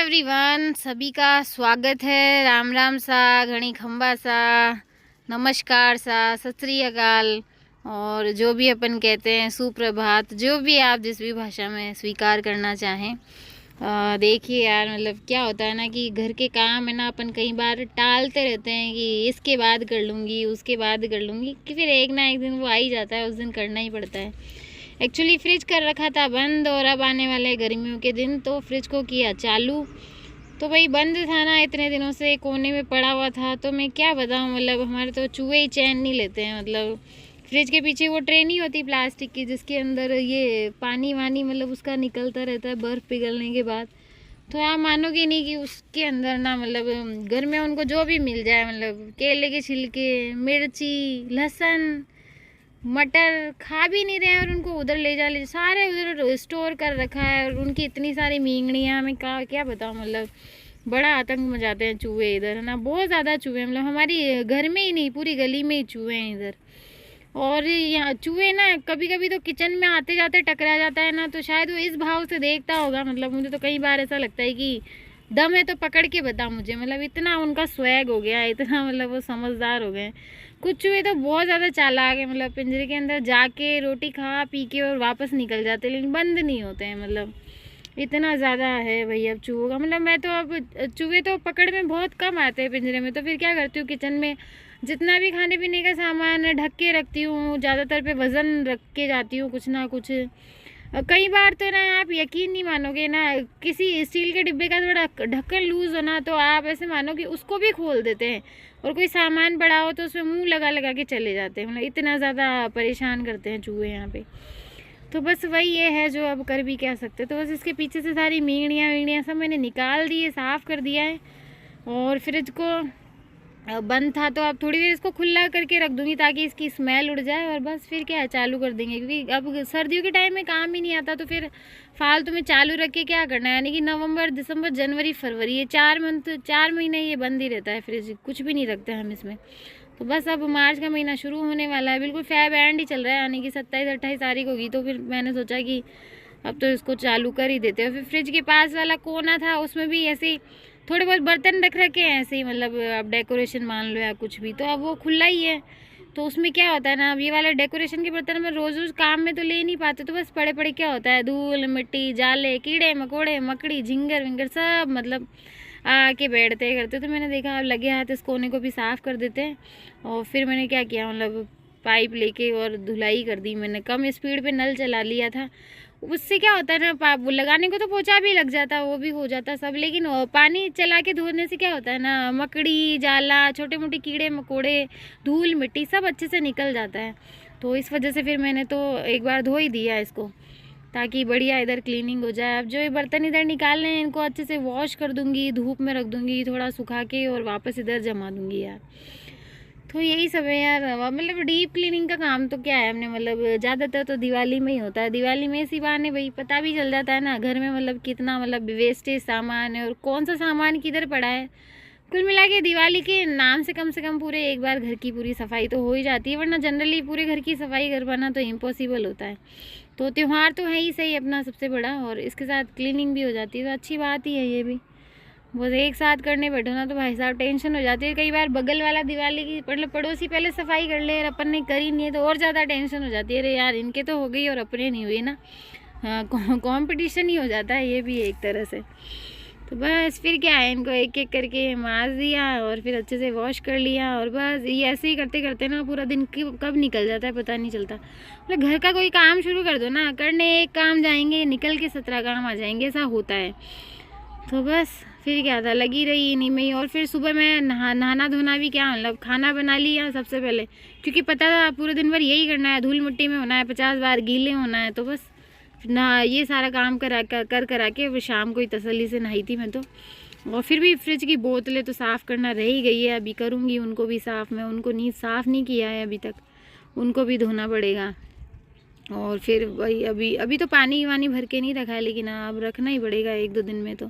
Everyone, सभी का स्वागत है। राम राम सा, घणी खंबा सा, नमस्कार सा, सत श्री अकाल और जो भी अपन कहते हैं सुप्रभात, जो भी आप जिस भी भाषा में स्वीकार करना चाहें। देखिए यार, मतलब क्या होता है ना कि घर के काम है ना, अपन कई बार टालते रहते हैं कि इसके बाद कर लूँगी, उसके बाद कर लूँगी, कि फिर एक ना एक दिन वो आ ही जाता है, उस दिन करना ही पड़ता है। एक्चुअली फ्रिज कर रखा था बंद और अब आने वाले गर्मियों के दिन तो फ्रिज को किया चालू। तो भाई बंद था ना, इतने दिनों से कोने में पड़ा हुआ था, तो मैं क्या बताऊँ, मतलब हमारे तो चूहे ही चैन नहीं लेते हैं। मतलब फ्रिज के पीछे वो ट्रे नहीं होती प्लास्टिक की, जिसके अंदर ये पानी वानी मतलब उसका निकलता रहता है बर्फ़ पिघलने के बाद। तो आप मानोगे नहीं कि उसके अंदर ना, मतलब घर में उनको जो भी मिल जाए, मतलब केले के छिलके, मिर्ची, लहसुन, मटर खा भी नहीं रहे हैं और उनको उधर ले जा सारे उधर स्टोर कर रखा है। और उनकी इतनी सारी मींगड़ियाँ, मैं क्या बताऊँ, मतलब बड़ा आतंक मचाते हैं चूहे इधर, है ना। बहुत ज़्यादा चूहे, मतलब हमारी घर में ही नहीं, पूरी गली में ही चूहे हैं इधर। और यहाँ चूहे ना कभी कभी तो किचन में आते जाते टकरा जाता है ना, तो शायद वो इस भाव से देखता होगा। मतलब मुझे तो कई बार ऐसा लगता है कि दम है तो पकड़ के बता मुझे, मतलब इतना उनका स्वैग हो गया है, इतना मतलब वो समझदार हो गए। कुछ चूहे तो बहुत ज़्यादा चालाक है, मतलब पिंजरे के अंदर जाके रोटी खा पी के और वापस निकल जाते, लेकिन बंद नहीं होते हैं। मतलब इतना ज़्यादा है भाई अब चूहों का। मतलब मैं तो अब चूहे तो पकड़ में बहुत कम आते हैं पिंजरे में, तो फिर क्या करती हूँ, किचन में जितना भी खाने पीने का सामान है ढक के रखती हूँ, ज़्यादातर पे वज़न रख के जाती हूँ कुछ ना कुछ। कई बार तो ना आप यकीन नहीं मानोगे ना, किसी स्टील के डिब्बे का थोड़ा ढक्कन लूज़ हो ना, तो आप ऐसे मानो कि उसको भी खोल देते हैं और कोई सामान पड़ा हो तो उसमें मुंह लगा लगा के चले जाते हैं। मतलब इतना ज़्यादा परेशान करते हैं चूहे यहाँ पे। तो बस वही ये है, जो अब कर भी क्या सकते। तो बस इसके पीछे से सारी मींगड़ियाँ वींगड़ियाँ सब मैंने निकाल दी है, साफ़ कर दिया है। और फ्रिज को बंद था तो अब थोड़ी देर इसको खुला करके रख दूँगी ताकि इसकी स्मेल उड़ जाए, और बस फिर क्या है चालू कर देंगे, क्योंकि अब सर्दियों के टाइम में काम ही नहीं आता, तो फिर फालतू में चालू रख के क्या करना है। यानी कि नवंबर, दिसंबर, जनवरी, फरवरी, ये 4 महीने ये बंद ही रहता है फ्रिज, कुछ भी नहीं रखते हम इसमें। तो बस अब मार्च का महीना शुरू होने वाला है, बिल्कुल फैब एंड ही चल रहा है, यानी कि 27-28 तारीख होगी। तो फिर मैंने सोचा कि अब तो इसको चालू कर ही देते हैं। फिर फ्रिज के पास वाला कोना था, उसमें भी ऐसे ही थोड़े बहुत बर्तन रख रखे हैं ऐसे ही, मतलब अब डेकोरेशन मान लो या कुछ भी, तो अब वो खुला ही है। तो उसमें क्या होता है ना, अब ये वाला डेकोरेशन के बर्तन में रोज़ रोज़ काम में तो ले नहीं पाते, तो बस पड़े पड़े क्या होता है, धूल मिट्टी जाले कीड़े मकोड़े मकड़ी झिंगर विंगर सब मतलब आके बैठते करते। तो मैंने देखा अब लगे हाथ इस कोने को भी साफ़ कर देते हैं। और फिर मैंने क्या किया, मतलब पाइप लेके और धुलाई कर दी मैंने, कम स्पीड पे नल चला लिया था। उससे क्या होता है ना, वो लगाने को तो पोछा भी लग जाता, वो भी हो जाता सब, लेकिन पानी चला के धोने से क्या होता है ना, मकड़ी जाला छोटे मोटे कीड़े मकोड़े धूल मिट्टी सब अच्छे से निकल जाता है। तो इस वजह से फिर मैंने तो एक बार धो ही दिया इसको, ताकि बढ़िया इधर क्लीनिंग हो जाए। अब जो ये बर्तन इधर निकालने हैं इनको अच्छे से वॉश कर दूँगी, धूप में रख दूँगी थोड़ा सुखा के, और वापस इधर जमा दूँगी यार। तो यही सब है यार। मतलब डीप क्लीनिंग का काम तो क्या है, हमने मतलब ज़्यादातर तो दिवाली में ही होता है। दिवाली में इसी बहाने भाई पता भी चल जाता है ना घर में मतलब कितना मतलब वेस्टेज सामान है और कौन सा सामान किधर पड़ा है। कुल मिला के दिवाली के नाम से कम पूरे एक बार घर की पूरी सफाई तो हो ही जाती है, वरना जनरली पूरे घर की सफाई कर पाना तो इम्पॉसिबल होता है। तो त्यौहार तो है ही सही अपना सबसे बड़ा, और इसके साथ क्लीनिंग भी हो जाती है, तो अच्छी बात ही है ये भी। बस एक साथ करने बैठो ना तो भाई साहब टेंशन हो जाती है। कई बार बगल वाला दिवाली की मतलब पड़ोसी पहले सफाई कर ले और अपन ने करी नहीं है तो और ज़्यादा टेंशन हो जाती है, अरे यार इनके तो हो गई और अपने नहीं हुई ना। हाँ, कंपटीशन ही हो जाता है ये भी एक तरह से। तो बस फिर क्या है, इनको एक एक करके माज दिया और फिर अच्छे से वॉश कर लिया, और बस ये ऐसे ही करते करते ना पूरा दिन कब निकल जाता है पता नहीं चलता। मतलब घर का कोई काम शुरू कर दो ना, करने एक काम जाएंगे निकल के 17 काम आ जाएंगे, ऐसा होता है। तो बस फिर क्या था, लगी रही इन्हीं में ही। और फिर सुबह मैं नहाना धोना भी क्या, मतलब खाना बना लिया सबसे पहले, क्योंकि पता था पूरे दिन भर यही करना है, धूल मिट्टी में होना है, 50 बार गीले होना है। तो बस ना ये सारा काम करा के फिर शाम को ही तसल्ली से नहाई थी मैं तो। और फिर भी फ्रिज की बोतलें तो साफ़ करना रह ही गई है, अभी करूँगी उनको भी साफ़। मैं उनको नहीं साफ़ नहीं किया है अभी तक, उनको भी धोना पड़ेगा। और फिर वही अभी तो पानी वानी भर के नहीं रखा है, लेकिन अब रखना ही पड़ेगा 1-2 दिन में तो।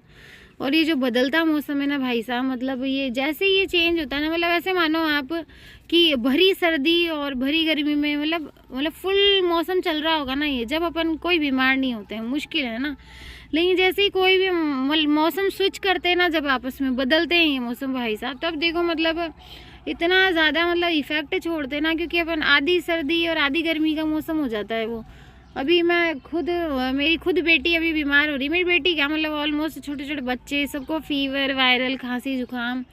और ये जो बदलता मौसम है ना भाई साहब, मतलब ये जैसे ये चेंज होता है ना, मतलब ऐसे मानो आप कि भरी सर्दी और भरी गर्मी में मतलब फुल मौसम चल रहा होगा ना, ये जब अपन कोई बीमार नहीं होते हैं, मुश्किल है ना। लेकिन जैसे ही कोई भी मौसम स्विच करते हैं ना, जब आपस में बदलते हैं ये मौसम भाई साहब, तब देखो मतलब इतना ज़्यादा मतलब इफ़ेक्ट छोड़ते हैं ना, क्योंकि अपन आधी सर्दी और आधी गर्मी का मौसम हो जाता है वो। अभी मैं खुद, मेरी खुद बेटी अभी बीमार हो रही, मेरी बेटी क्या मतलब ऑलमोस्ट छोटे छोटे बच्चे सबको फीवर, वायरल खांसी जुकाम,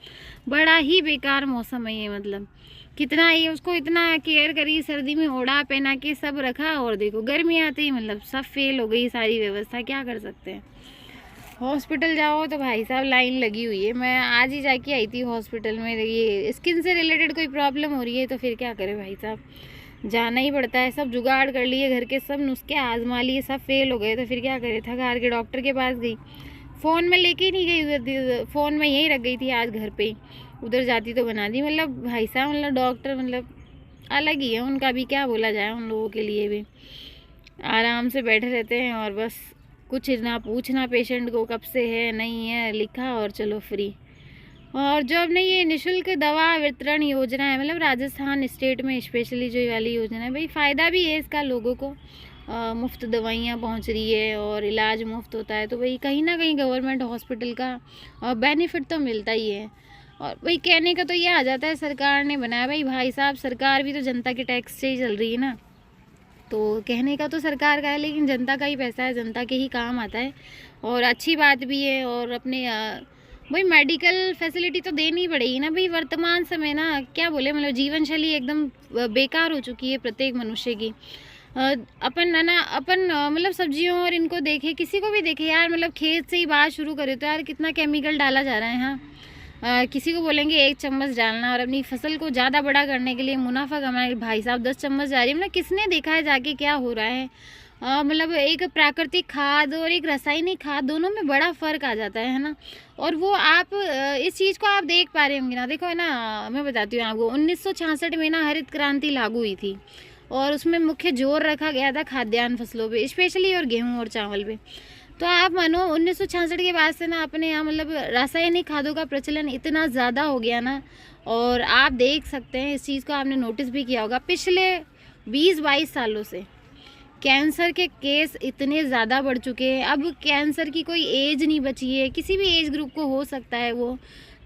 बड़ा ही बेकार मौसम है ये। मतलब कितना ही उसको इतना केयर करी, सर्दी में ओढ़ा पहना के सब रखा, और देखो गर्मी आते ही मतलब सब फेल हो गई सारी व्यवस्था, क्या कर सकते हैं। हॉस्पिटल जाओ तो भाई साहब लाइन लगी हुई है। मैं आज ही जाके आई थी हॉस्पिटल में, ये स्किन से रिलेटेड कोई प्रॉब्लम हो रही है, तो फिर क्या करें भाई साहब, जाना ही पड़ता है। सब जुगाड़ कर लिए, घर के सब नुस्खे आजमा लिए, सब फेल हो गए, तो फिर क्या करें, थक हार के डॉक्टर के पास गई। फ़ोन में लेके ही नहीं गई उधर, फ़ोन में यहीं रख गई थी आज घर पे ही, उधर जाती तो बना दी। मतलब भाई साहब मतलब डॉक्टर मतलब अलग ही है, उनका भी क्या बोला जाए, उन लोगों के लिए भी आराम से बैठे रहते हैं और बस कुछ ना पूछना पेशेंट को कब से है नहीं है, लिखा और चलो फ्री। और जो अपने ये निःशुल्क दवा वितरण योजना है, मतलब राजस्थान स्टेट में स्पेशली जो ये वाली योजना है भाई, फ़ायदा भी है इसका लोगों को, मुफ्त दवाइयाँ पहुंच रही है और इलाज मुफ्त होता है, तो भाई कहीं ना कहीं गवर्नमेंट हॉस्पिटल का बेनिफिट तो मिलता ही है। और भाई कहने का तो ये आ जाता है सरकार ने बनाया, भाई साहब सरकार भी तो जनता के टैक्स से ही चल रही है ना, तो कहने का तो सरकार का है, लेकिन जनता का ही पैसा है, जनता के ही काम आता है और अच्छी बात भी है। और अपने भाई मेडिकल फैसिलिटी तो देनी ही पड़ेगी ना भाई, वर्तमान समय ना क्या बोले, मतलब जीवन शैली एकदम बेकार हो चुकी है प्रत्येक मनुष्य की। अपन है ना, अपन मतलब सब्जियों और इनको देखे, किसी को भी देखे यार, मतलब खेत से ही बात शुरू करे तो यार कितना केमिकल डाला जा रहा है। हाँ किसी को बोलेंगे 1 चम्मच डालना, और अपनी फसल को ज़्यादा बड़ा करने के लिए, मुनाफा कमाने, भाई साहब 10 चम्मच जा रही है। मतलब किसने देखा है जाके क्या हो रहा है। मतलब एक प्राकृतिक खाद और एक रासायनिक खाद, दोनों में बड़ा फ़र्क आ जाता है ना। और वो आप इस चीज़ को आप देख पा रहे होंगे ना, देखो है ना, मैं बताती हूँ आपको, 1966 में ना हरित क्रांति लागू हुई थी और उसमें मुख्य जोर रखा गया था खाद्यान्न फसलों पे स्पेशली, और गेहूँ और चावल पे। तो आप मानो 1966 के बाद से ना अपने यहाँ मतलब रासायनिक खादों का प्रचलन इतना ज़्यादा हो गया ना, और आप देख सकते हैं इस चीज़ को, आपने नोटिस भी किया होगा, पिछले 20-22 सालों से कैंसर के केस इतने ज़्यादा बढ़ चुके हैं। अब कैंसर की कोई एज नहीं बची है, किसी भी एज ग्रुप को हो सकता है वो।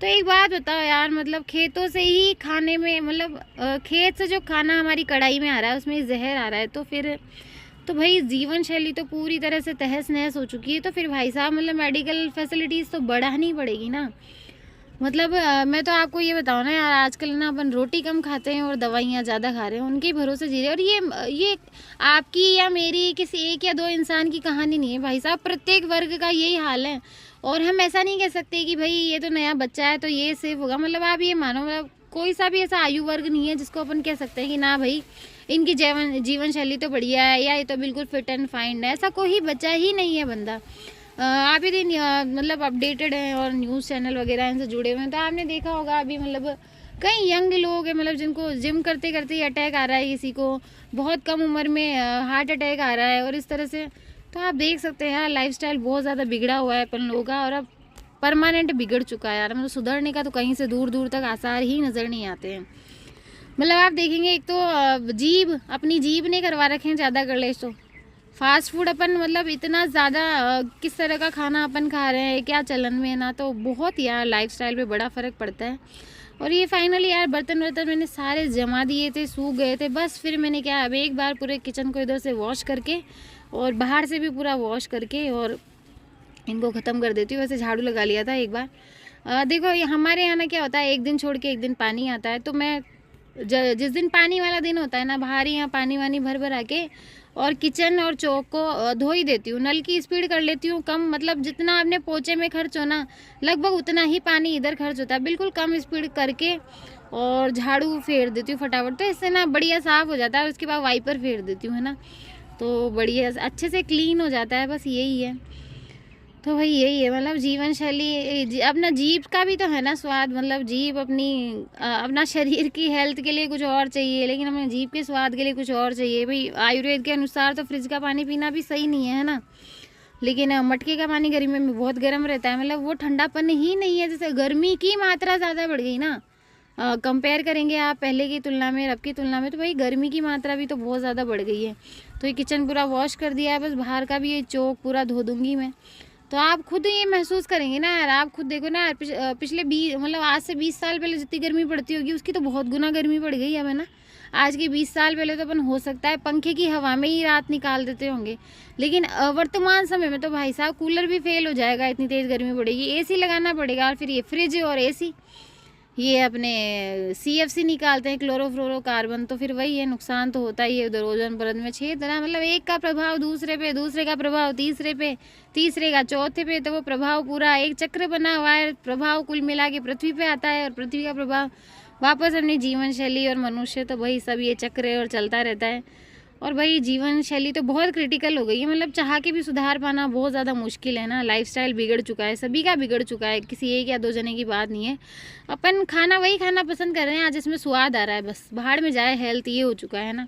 तो एक बात बताओ यार, मतलब खेतों से ही खाने में, मतलब खेत से जो खाना हमारी कढ़ाई में आ रहा है उसमें जहर आ रहा है, तो फिर तो भाई जीवन शैली तो पूरी तरह से तहस नहस हो चुकी है। तो फिर भाई साहब मतलब मेडिकल फैसिलिटीज़ तो बढ़ानी पड़ेगी ना। मतलब मैं तो आपको ये बताऊँ ना यार, आजकल ना अपन रोटी कम खाते हैं और दवाइयाँ ज़्यादा खा रहे हैं, उनके भरोसे जी रहे हैं। और ये आपकी या मेरी, किसी 1 या 2 इंसान की कहानी नहीं है भाई साहब, प्रत्येक वर्ग का यही हाल है। और हम ऐसा नहीं कह सकते कि भाई ये तो नया बच्चा है तो ये सेफ होगा। मतलब आप ये मानो, मतलब कोई सा भी ऐसा आयु वर्ग नहीं है जिसको अपन कह सकते हैं कि ना भाई इनकी जीवन शैली तो बढ़िया है या ये तो बिल्कुल फिट एंड फाइन है, ऐसा कोई बच्चा ही नहीं है बंदा। आप ही दिन मतलब अपडेटेड हैं और न्यूज़ चैनल वगैरह इनसे जुड़े हुए हैं, तो आपने देखा होगा अभी मतलब कई यंग लोग हैं, मतलब जिनको जिम करते करते ही अटैक आ रहा है, किसी को बहुत कम उम्र में हार्ट अटैक आ रहा है, और इस तरह से। तो आप देख सकते हैं यार, लाइफस्टाइल बहुत ज़्यादा बिगड़ा हुआ है अपन लोगों का, और अब परमानेंट बिगड़ चुका है यार। मतलब सुधरने का तो कहीं से दूर दूर तक आसार ही नज़र नहीं आते हैं। मतलब आप देखेंगे, एक तो जीभ, अपनी जीभ ने करवा रखे हैं ज़्यादा कर ले, तो फास्ट फूड अपन मतलब इतना ज़्यादा किस तरह का खाना अपन खा रहे हैं, क्या चलन में है ना, तो बहुत यार लाइफस्टाइल पे बड़ा फ़र्क पड़ता है। और ये फाइनली यार बर्तन मैंने सारे जमा दिए थे, सूख गए थे, बस फिर मैंने क्या, अब एक बार पूरे किचन को इधर से वॉश करके और बाहर से भी पूरा वॉश करके और इनको ख़त्म कर देती हूँ। वैसे झाड़ू लगा लिया था एक बार। देखो ये हमारे यहाँ ना क्या होता है, एक दिन छोड़ के एक दिन पानी आता है, तो मैं जिस दिन पानी वाला दिन होता है ना, बाहर ही यहाँ पानी वानी भर भर आके और किचन और चौक को धो ही देती हूँ। नल की स्पीड कर लेती हूँ कम, मतलब जितना आपने पोछे में खर्च हो ना, लगभग उतना ही पानी इधर खर्च होता है, बिल्कुल कम स्पीड करके और झाड़ू फेर देती हूँ फटाफट, तो इससे ना बढ़िया साफ़ हो जाता है। उसके बाद वाइपर फेर देती हूँ, है ना, तो बढ़िया अच्छे से क्लीन हो जाता है, बस यही है। तो भाई यही है, मतलब जीवन शैली, अपना जीभ का भी तो है ना स्वाद, मतलब जीभ अपनी अपना शरीर की हेल्थ के लिए कुछ और चाहिए, लेकिन हमें जीभ के स्वाद के लिए कुछ और चाहिए। भाई आयुर्वेद के अनुसार तो फ्रिज का पानी पीना भी सही नहीं है ना, लेकिन मटके का पानी गर्मी में बहुत गर्म रहता है, मतलब वो ठंडापन ही नहीं है। जैसे गर्मी की मात्रा ज़्यादा बढ़ गई ना, कंपेयर करेंगे आप पहले की तुलना में, अब की तुलना में, तो भाई गर्मी की मात्रा भी तो बहुत ज़्यादा बढ़ गई है। तो ये किचन पूरा वॉश कर दिया है, बस बाहर का भी ये चौक पूरा धो दूँगी मैं। तो आप खुद ये महसूस करेंगे ना यार, आप खुद देखो ना यार, पिछले 20 मतलब आज से 20 साल पहले जितनी गर्मी पड़ती होगी उसकी तो बहुत गुना गर्मी पड़ गई अब, है ना। आज के 20 साल पहले तो अपन हो सकता है पंखे की हवा में ही रात निकाल देते होंगे, लेकिन वर्तमान समय में तो भाई साहब कूलर भी फेल हो जाएगा, इतनी तेज़ गर्मी पड़ेगी, एसी लगाना पड़ेगा। और फिर ये फ्रिज और एसी, ये अपने CFC निकालते हैं, क्लोरोफ्लोरोकार्बन, तो फिर वही है, नुकसान तो होता ही है। उधर ओजोन परत में छेद ना, मतलब एक का प्रभाव दूसरे पे, दूसरे का प्रभाव तीसरे पे, तीसरे का चौथे पे, तो वो प्रभाव पूरा एक चक्र बना हुआ है। प्रभाव कुल मिला के पृथ्वी पे आता है और पृथ्वी का प्रभाव वापस अपनी जीवन शैली और मनुष्य, तो वही सब ये चक्र है और चलता रहता है। और भाई जीवन शैली तो बहुत क्रिटिकल हो गई है, मतलब चाह के भी सुधार पाना बहुत ज़्यादा मुश्किल है ना। लाइफस्टाइल बिगड़ चुका है, सभी का बिगड़ चुका है, किसी एक या दो जने की बात नहीं है। अपन खाना वही खाना पसंद कर रहे हैं आज जिसमें स्वाद आ रहा है, बस बाहर में जाए हेल्थ, ये हो चुका है ना।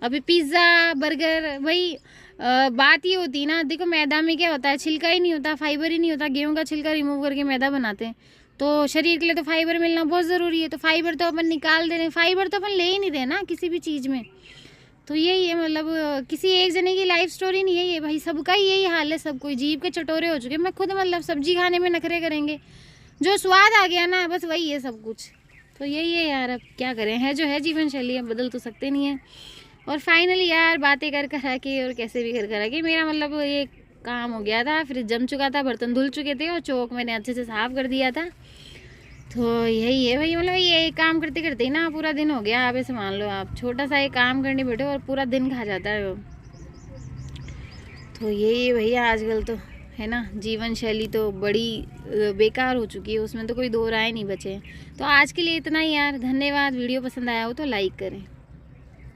अभी पिज़्ज़ा बर्गर, वही बात ये होती है ना, देखो मैदा में क्या होता है, छिलका ही नहीं होता, फाइबर ही नहीं होता। गेहूँ का छिलका रिमूव करके मैदा बनाते हैं, तो शरीर के लिए तो फाइबर मिलना बहुत ज़रूरी है, तो फाइबर तो अपन निकाल दे रहे हैं, फाइबर तो अपन ले ही नहीं रहे ना किसी भी चीज़ में। तो यही है, मतलब किसी एक जने की लाइफ स्टोरी नहीं है ये, भाई सबका ही यही हाल है, सब कोई जीभ के चटोरे हो चुके हैं। मैं खुद मतलब सब्जी खाने में नखरे करेंगे, जो स्वाद आ गया ना बस वही है सब कुछ। तो यही है यार, अब क्या करें, है जो है जीवन शैली, अब बदल तो सकते नहीं है। और फाइनली यार बातें कर करा के और कैसे भी कर करा के मेरा मतलब ये काम हो गया था, फिर जम चुका था, बर्तन धुल चुके थे और चौक मैंने अच्छे से साफ़ कर दिया था। तो यही है भाई, मतलब ये काम करते करते ही ना पूरा दिन हो गया। आप ऐसे मान लो, आप छोटा सा एक काम करने बैठो और पूरा दिन खा जाता है वो। तो यही है भैया आजकल तो, है ना, जीवन शैली तो बड़ी बेकार हो चुकी है, उसमें तो कोई दो राय नहीं बचे। तो आज के लिए इतना ही यार, धन्यवाद। वीडियो पसंद आया हो तो लाइक करें।